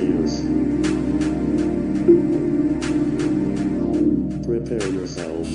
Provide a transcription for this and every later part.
Roboteers. Prepare yourselves.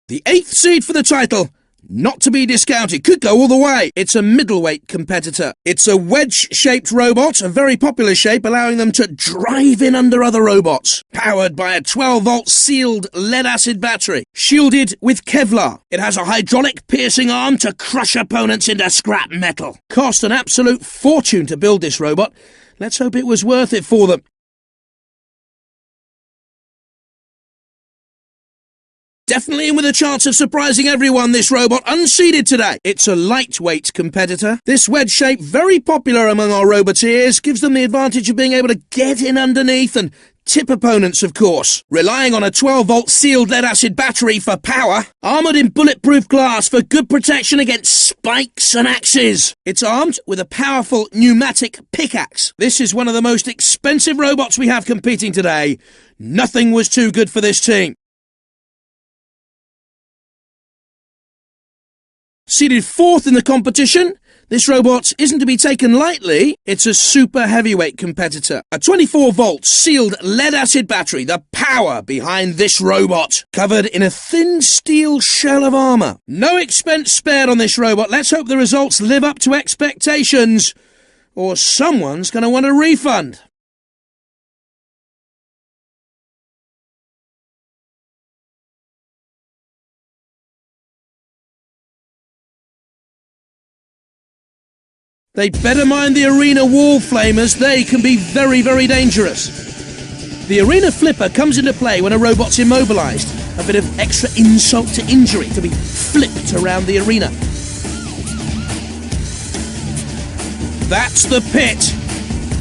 The 8th seed for the title, not to be discounted, could go all the way. It's a middleweight competitor. It's a wedge-shaped robot, a very popular shape, allowing them to drive in under other robots. Powered by a 12-volt sealed lead-acid battery, shielded with Kevlar. It has a hydraulic piercing arm to crush opponents into scrap metal. Cost an absolute fortune to build this robot. Let's hope it was worth it for them. Definitely in with a chance of surprising everyone, this robot, unseeded today. It's a lightweight competitor. This wedge shape, very popular among our roboteers, gives them the advantage of being able to get in underneath and tip opponents, of course. Relying on a 12-volt sealed lead-acid battery for power. Armoured in bulletproof glass for good protection against spikes and axes. It's armed with a powerful pneumatic pickaxe. This is one of the most expensive robots we have competing today. Nothing was too good for this team. Seeded 4th in the competition, this robot isn't to be taken lightly. It's a super heavyweight competitor. A 24-volt sealed lead-acid battery, the power behind this robot. Covered in a thin steel shell of armour. No expense spared on this robot. Let's hope the results live up to expectations, or someone's going to want a refund. They'd better mind the arena wall flamers. They can be very, very dangerous. The arena flipper comes into play when a robot's immobilised. A bit of extra insult to injury to be flipped around the arena. That's the pit.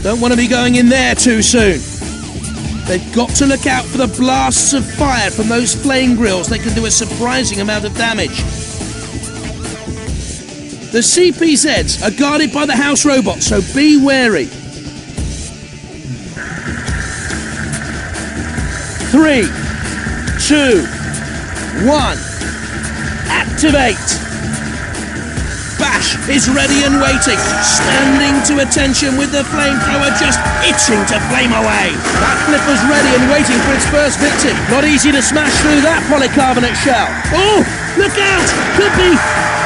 Don't want to be going in there too soon. They've got to look out for the blasts of fire from those flame grills. They can do a surprising amount of damage. The CPZs are guarded by the house robots, so be wary. 3, 2, 1. Activate! Bash is ready and waiting, standing to attention with the flamethrower just itching to flame away. That flipper's ready and waiting for its first victim. Not easy to smash through that polycarbonate shell. Oh, look out! Could be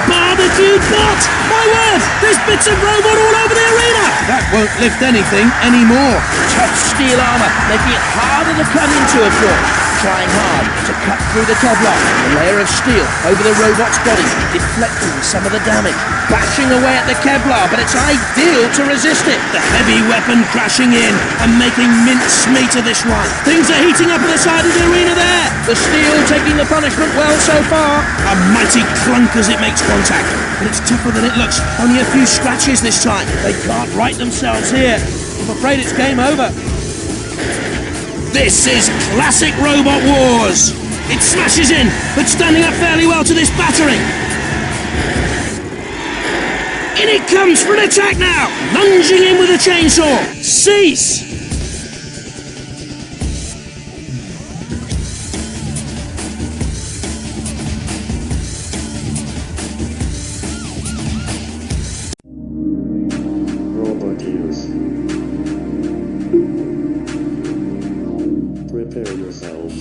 barbecue bot! My word! There's bits of robot all over the arena! That won't lift anything anymore. Tough steel armour, making it harder to cut into, of course. Trying hard to cut through the Kevlar. A layer of steel over the robot's body, deflecting some of the damage. Bashing away at the Kevlar, but it's ideal to resist it. The heavy weapon crashing in and making mincemeat of this one. Things are heating up at the side of the arena there. The steel taking the punishment well so far. A mighty clunk as it makes contact. But it's tougher than it looks. Only a few scratches this time. They can't right themselves here. I'm afraid it's game over. This is classic Robot Wars. It smashes in, but standing up fairly well to this battering. In it comes for an attack now. Lunging in with a chainsaw. Cease. Roboteers. Prepare yourselves.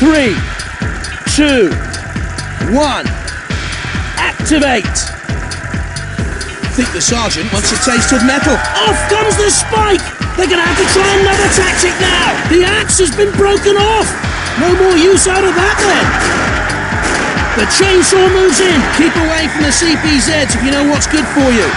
3, 2, 1. Activate! I think the sergeant wants a taste of metal. Off comes the spike! They're going to have to try another tactic now! The axe has been broken off! No more use out of that then! The chainsaw moves in. Keep away from the CPZs if you know what's good for you.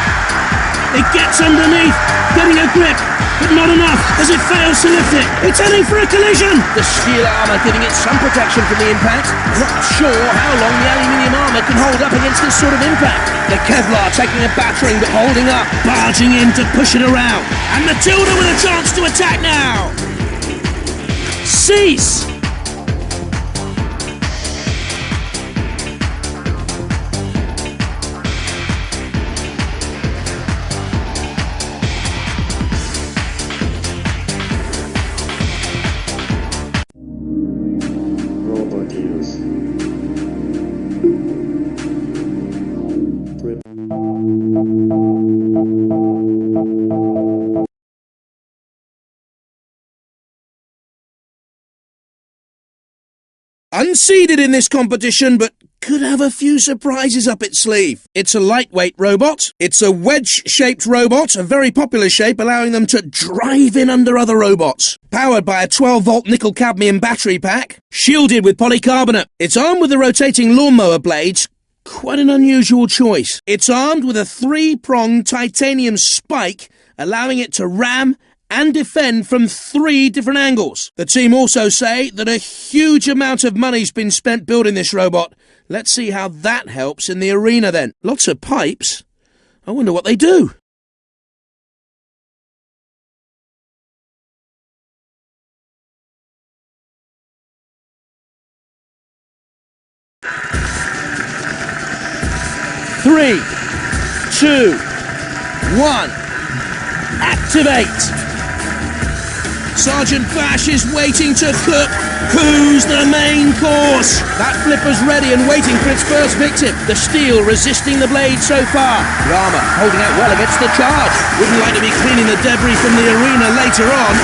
It gets underneath, getting a grip, but not enough as it fails to lift it. It's heading for a collision. The steel armour giving it some protection from the impact. Not sure how long the aluminium armour can hold up against this sort of impact. The Kevlar taking a battering but holding up, barging in to push it around. And Matilda with a chance to attack now. Cease. Robot use. Unseeded in this competition, but could have a few surprises up its sleeve. It's a lightweight robot. It's a wedge-shaped robot, a very popular shape, allowing them to drive in under other robots. Powered by a 12-volt nickel-cadmium battery pack, shielded with polycarbonate. It's armed with the rotating lawnmower blades. Quite an unusual choice. It's armed with a 3-pronged titanium spike, allowing it to ram and defend from 3 different angles. The team also say that a huge amount of money's been spent building this robot. Let's see how that helps in the arena then. Lots of pipes. I wonder what they do. Three, 2, 1. Activate. Sergeant Bash is waiting to cook. Who's the main course? That flipper's ready and waiting for its first victim. The steel resisting the blade so far. The armour holding out well against the charge. Wouldn't like to be cleaning the debris from the arena later on.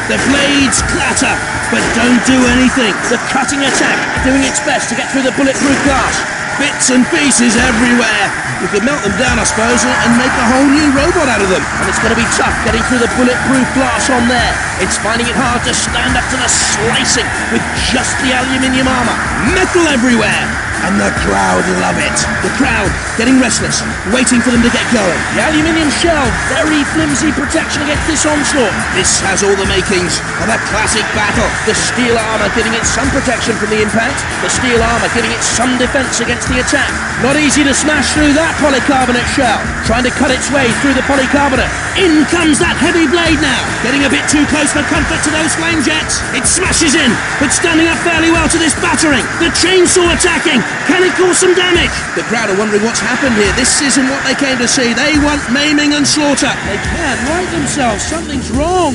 The blades clatter, but don't do anything. The cutting attack doing its best to get through the bulletproof glass. Bits and pieces everywhere. You could melt them down, I suppose, and make a whole new robot out of them. And it's going to be tough getting through the bulletproof glass on there. It's finding it hard to stand up to the slicing with just the aluminium armour. Metal everywhere. And the crowd love it. The crowd getting restless, waiting for them to get going. The aluminium shell, very flimsy protection against this onslaught. This has all the makings of a classic battle. The steel armour giving it some protection from the impact. The steel armour giving it some defence against the attack. Not easy to smash through that polycarbonate shell. Trying to cut its way through the polycarbonate. In comes that heavy blade now. Getting a bit too close for comfort to those flame jets. It smashes in, but standing up fairly well to this battering. The chainsaw attacking. Can it cause some damage? The crowd are wondering what's happened here. This isn't what they came to see. They want maiming and slaughter. They can't right themselves. Something's wrong.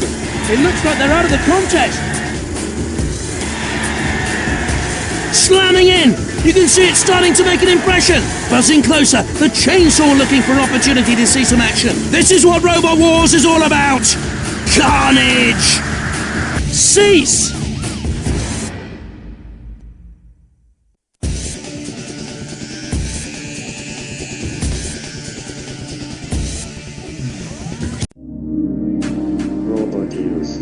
It looks like they're out of the contest. Slamming in. You can see it starting to make an impression. Buzzing closer. The chainsaw looking for an opportunity to see some action. This is what Robot Wars is all about. Carnage. Cease. Robot use.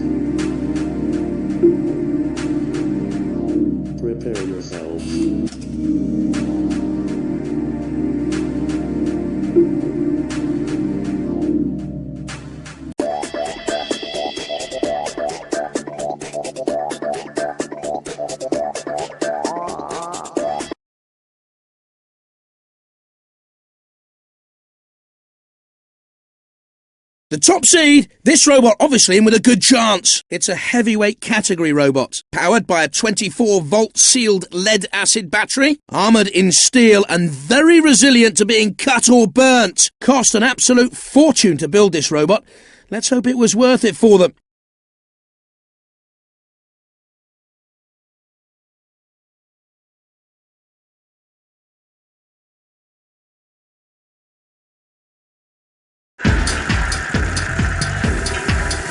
Prepare yourselves. The top seed, this robot obviously in with a good chance. It's a heavyweight category robot, powered by a 24-volt sealed lead-acid battery, armoured in steel and very resilient to being cut or burnt. Cost an absolute fortune to build this robot. Let's hope it was worth it for them.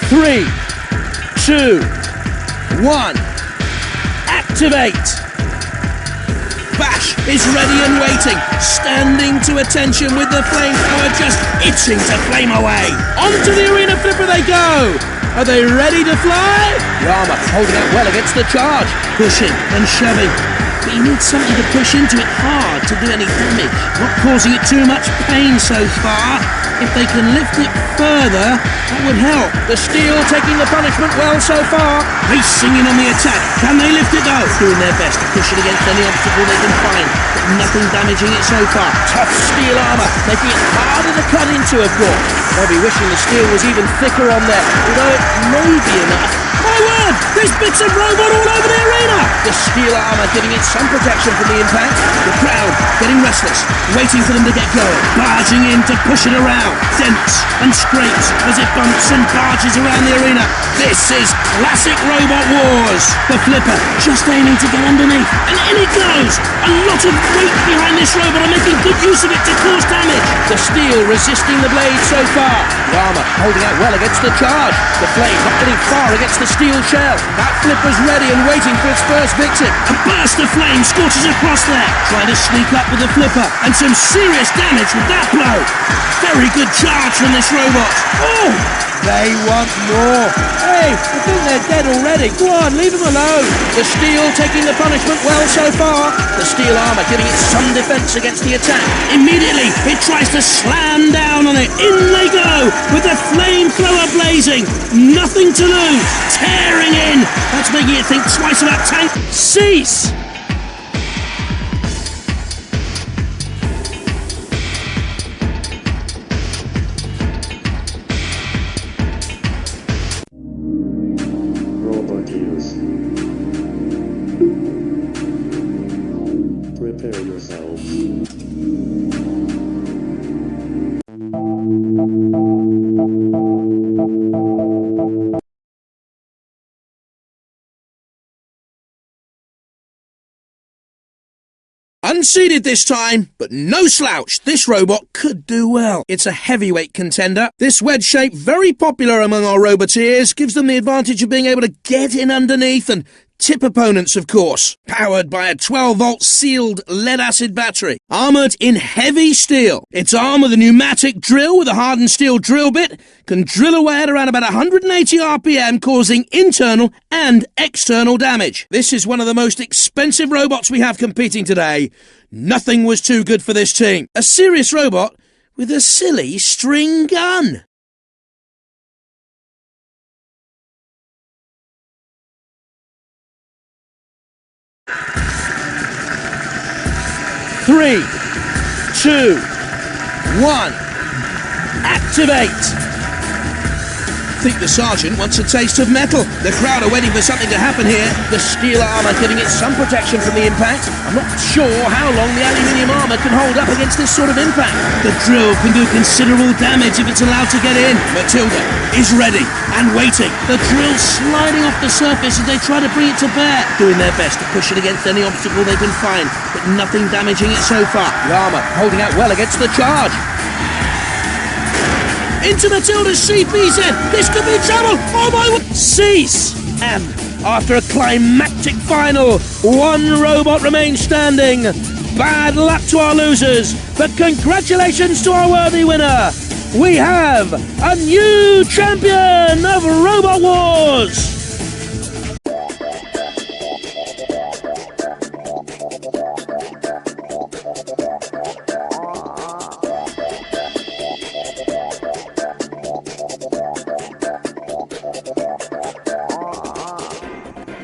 Three, 2, 1, activate! Bash is ready and waiting, standing to attention with the flamethrower just itching to flame away. Onto the arena flipper they go! Are they ready to fly? The armour holding out well against the charge, pushing and shoving. but you need something to push into it hard to do any damage, not causing it too much pain so far. If they can lift it further, that would help. The steel taking the punishment well so far. Racing in on the attack. Can they lift it though? Doing their best to push it against any obstacle they can find, but nothing damaging it so far. Tough steel armour, making it harder to cut into, of course. They'll be wishing the steel was even thicker on there, although it may be enough. My word! There's bits of robot all over the arena! The steel armour giving it some protection from the impact. The crowd getting restless, waiting for them to get going. Barging in to push it around. Dents and scrapes as it bumps and barges around the arena. This is classic Robot Wars. The flipper just aiming to get underneath. And in it goes! A lot of weight behind this robot and making good use of it to cause damage. The steel resisting the blade so far. The armour holding out well against the charge. The blade not getting far against the steel shell. That flipper's ready and waiting for its first victim. A burst of flame scorches across there. Trying to sneak up with the flipper. And some serious damage with that blow. Very good charge from this robot. Oh! They want more. Hey, I think they're dead already. Go on, leave them alone. The steel taking the punishment well so far. The steel armour giving it some defence against the attack. Immediately, it tries to slam down on it. In they go, with the flamethrower blazing. Nothing to lose. Tearing in. That's making it think twice about tank. Cease. Robot use. Prepare yourselves. Unseated this time, but no slouch. This robot could do well. It's a heavyweight contender. This wedge shape, very popular among our roboteers, gives them the advantage of being able to get in underneath and tip opponents, of course. Powered by a 12-volt sealed lead-acid battery. Armoured in heavy steel. Its arm with a pneumatic drill with a hardened steel drill bit can drill away at around about 180 RPM, causing internal and external damage. This is one of the most expensive robots we have competing today. Nothing was too good for this team. A serious robot with a silly string gun. Three, two, one, activate! I think the sergeant wants a taste of metal. The crowd are waiting for something to happen here. The steel armour giving it some protection from the impact. I'm not sure how long the aluminium armour can hold up against this sort of impact. The drill can do considerable damage if it's allowed to get in. Matilda is ready and waiting. The drill sliding off the surface as they try to bring it to bear. Doing their best to push it against any obstacle they can find, but nothing damaging it so far. The armour holding out well against the charge. Into Matilda's CPZ. This could be trouble. Oh my word. Cease. And after a climactic final, one robot remains standing. Bad luck to our losers, but congratulations to our worthy winner. We have a new champion of Robot Wars.